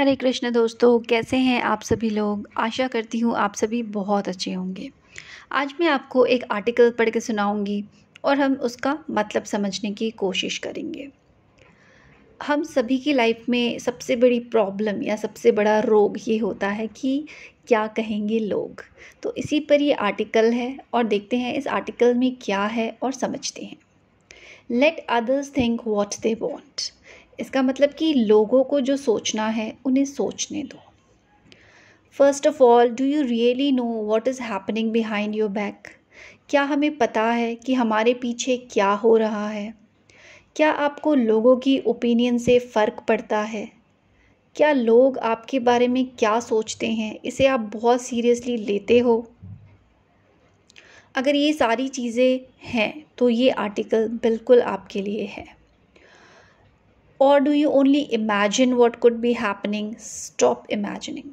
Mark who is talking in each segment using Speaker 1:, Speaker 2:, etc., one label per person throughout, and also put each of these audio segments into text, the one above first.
Speaker 1: हरे कृष्ण दोस्तों, कैसे हैं आप सभी लोग। आशा करती हूँ आप सभी बहुत अच्छे होंगे। आज मैं आपको एक आर्टिकल पढ़ के सुनाऊंगी और हम उसका मतलब समझने की कोशिश करेंगे। हम सभी की लाइफ में सबसे बड़ी प्रॉब्लम या सबसे बड़ा रोग ये होता है कि क्या कहेंगे लोग। तो इसी पर ये आर्टिकल है और देखते हैं इस आर्टिकल में क्या है और समझते हैं। Let others think what they want. इसका मतलब कि लोगों को जो सोचना है उन्हें सोचने दो। First of all, do you really know what is happening behind your back? क्या हमें पता है कि हमारे पीछे क्या हो रहा है? क्या आपको लोगों की ओपिनियन से फ़र्क पड़ता है? क्या लोग आपके बारे में क्या सोचते हैं इसे आप बहुत सीरियसली लेते हो? अगर ये सारी चीज़ें हैं तो ये आर्टिकल बिल्कुल आपके लिए है। और do you only imagine what could be happening? Stop imagining.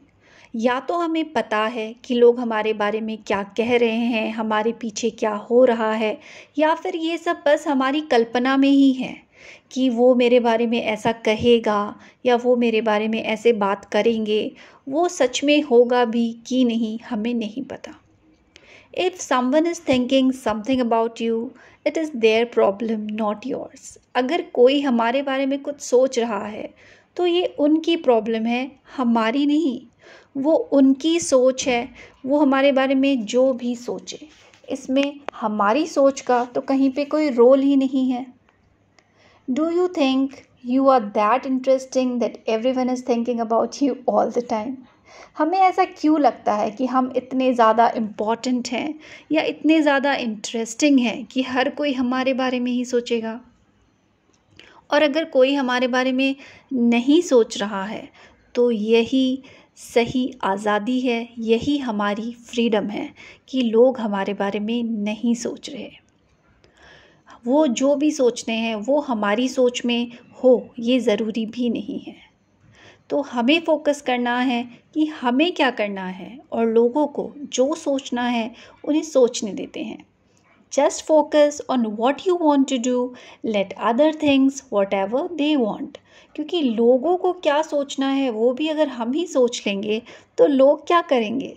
Speaker 1: या तो हमें पता है कि लोग हमारे बारे में क्या कह रहे हैं, हमारे पीछे क्या हो रहा है, या फिर ये सब बस हमारी कल्पना में ही है कि वो मेरे बारे में ऐसा कहेगा या वो मेरे बारे में ऐसे बात करेंगे। वो सच में होगा भी कि नहीं हमें नहीं पता। If someone is thinking something about you, it is their problem, not yours. अगर कोई हमारे बारे में कुछ सोच रहा है तो ये उनकी प्रॉब्लम है, हमारी नहीं। वो उनकी सोच है, वो हमारे बारे में जो भी सोचे, इसमें हमारी सोच का तो कहीं पे कोई रोल ही नहीं है। Do you think you are that interesting that everyone is thinking about you all the time? हमें ऐसा क्यों लगता है कि हम इतने ज़्यादा इम्पॉर्टेंट हैं या इतने ज़्यादा इंटरेस्टिंग हैं कि हर कोई हमारे बारे में ही सोचेगा? और अगर कोई हमारे बारे में नहीं सोच रहा है तो यही सही आज़ादी है, यही हमारी फ्रीडम है कि लोग हमारे बारे में नहीं सोच रहे। वो जो भी सोचते हैं वो हमारी सोच में हो ये ज़रूरी भी नहीं है। तो हमें फोकस करना है कि हमें क्या करना है और लोगों को जो सोचना है उन्हें सोचने देते हैं। Just focus on what you want to do, let other things whatever they want. क्योंकि लोगों को क्या सोचना है वो भी अगर हम ही सोच लेंगे तो लोग क्या करेंगे?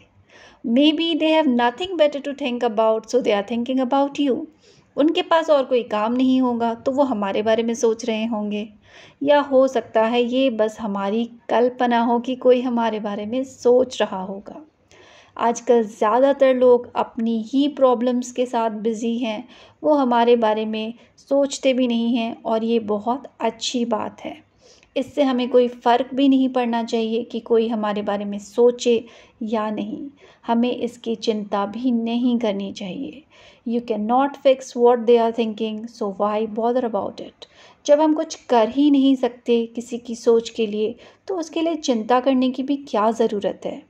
Speaker 1: Maybe they have nothing better to think about, so they are thinking about you. उनके पास और कोई काम नहीं होगा तो वो हमारे बारे में सोच रहे होंगे। या हो सकता है ये बस हमारी कल्पना हो कि कोई हमारे बारे में सोच रहा होगा। आजकल ज़्यादातर लोग अपनी ही प्रॉब्लम्स के साथ बिज़ी हैं, वो हमारे बारे में सोचते भी नहीं हैं और ये बहुत अच्छी बात है। इससे हमें कोई फ़र्क भी नहीं पड़ना चाहिए कि कोई हमारे बारे में सोचे या नहीं। हमें इसकी चिंता भी नहीं करनी चाहिए। You can not fix what they are thinking, so why bother about it. जब हम कुछ कर ही नहीं सकते किसी की सोच के लिए तो उसके लिए चिंता करने की भी क्या ज़रूरत है।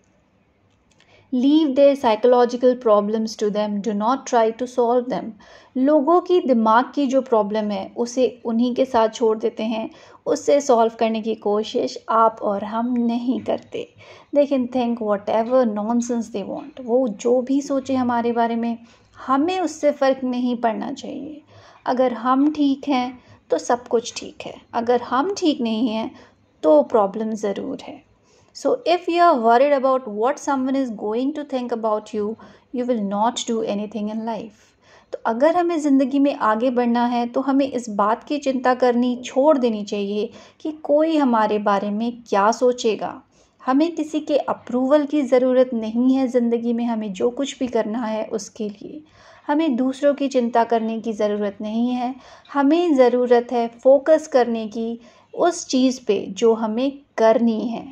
Speaker 1: Leave their psychological problems to them, do not try to solve them. लोगों की दिमाग की जो प्रॉब्लम है उसे उन्हीं के साथ छोड़ देते हैं, उससे सॉल्व करने की कोशिश आप और हम नहीं करते। They can think what ever nonsense they want. वो जो भी सोचे हमारे बारे में हमें उससे फ़र्क नहीं पड़ना चाहिए। अगर हम ठीक हैं तो सब कुछ ठीक है, अगर हम ठीक नहीं हैं तो प्रॉब्लम ज़रूर है। So if you are worried about what someone is going to think about you, you will not do anything in life. तो अगर हमें ज़िंदगी में आगे बढ़ना है तो हमें इस बात की चिंता करनी छोड़ देनी चाहिए कि कोई हमारे बारे में क्या सोचेगा। हमें किसी के अप्रूवल की ज़रूरत नहीं है ज़िंदगी में। हमें जो कुछ भी करना है उसके लिए हमें दूसरों की चिंता करने की ज़रूरत नहीं है। हमें ज़रूरत है फोकस करने की उस चीज़ पे जो हमें करनी है।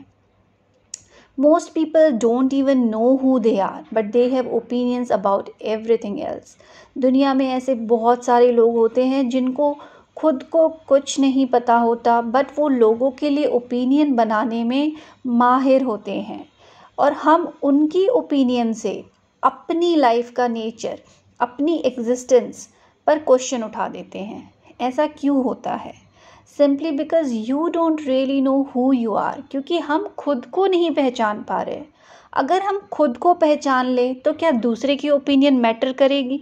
Speaker 1: Most people don't even know who they are, but they have opinions about everything else. दुनिया में ऐसे बहुत सारे लोग होते हैं जिनको खुद को कुछ नहीं पता होता, बट वो लोगों के लिए ओपिनियन बनाने में माहिर होते हैं और हम उनकी ओपिनियन से अपनी लाइफ का नेचर, अपनी एग्जिस्टेंस पर क्वेश्चन उठा देते हैं। ऐसा क्यों होता है? Simply because you don't really know who you are. क्योंकि हम खुद को नहीं पहचान पा रहे। अगर हम खुद को पहचान ले तो क्या दूसरे की ओपिनियन मैटर करेगी?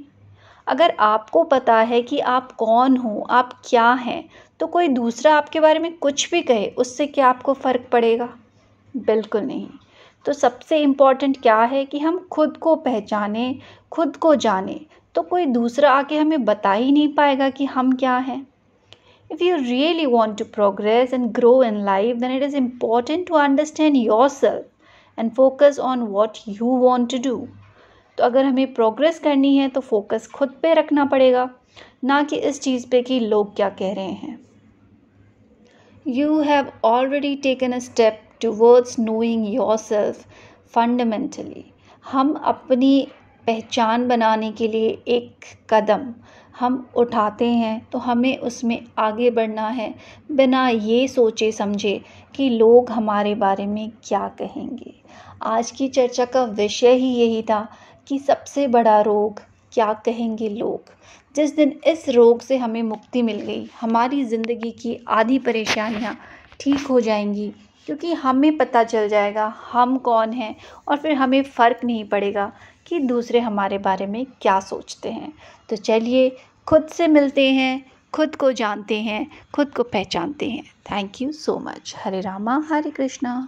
Speaker 1: अगर आपको पता है कि आप कौन हो, आप क्या हैं, तो कोई दूसरा आपके बारे में कुछ भी कहे उससे क्या आपको फ़र्क पड़ेगा? बिल्कुल नहीं। तो सबसे इम्पॉर्टेंट क्या है कि हम खुद को पहचानें, खुद को जानें, तो कोई दूसरा आके हमें बता ही नहीं पाएगा कि हम क्या हैं। If you really want to progress and grow in life, then it is important to understand yourself and focus on what you want to do. तो अगर हमें प्रोग्रेस करनी है तो फोकस खुद पे रखना पड़ेगा, ना कि इस चीज़ पे कि लोग क्या कह रहे हैं। You have already taken a step towards knowing yourself fundamentally. हम अपनी पहचान बनाने के लिए एक कदम हम उठाते हैं तो हमें उसमें आगे बढ़ना है, बिना ये सोचे समझे कि लोग हमारे बारे में क्या कहेंगे। आज की चर्चा का विषय ही यही था कि सबसे बड़ा रोग क्या कहेंगे लोग। जिस दिन इस रोग से हमें मुक्ति मिल गई, हमारी ज़िंदगी की आधी परेशानियाँ ठीक हो जाएंगी, क्योंकि हमें पता चल जाएगा हम कौन हैं और फिर हमें फ़र्क नहीं पड़ेगा कि दूसरे हमारे बारे में क्या सोचते हैं। तो चलिए खुद से मिलते हैं, खुद को जानते हैं, खुद को पहचानते हैं। Thank you so much. Hare Rama Hare Krishna.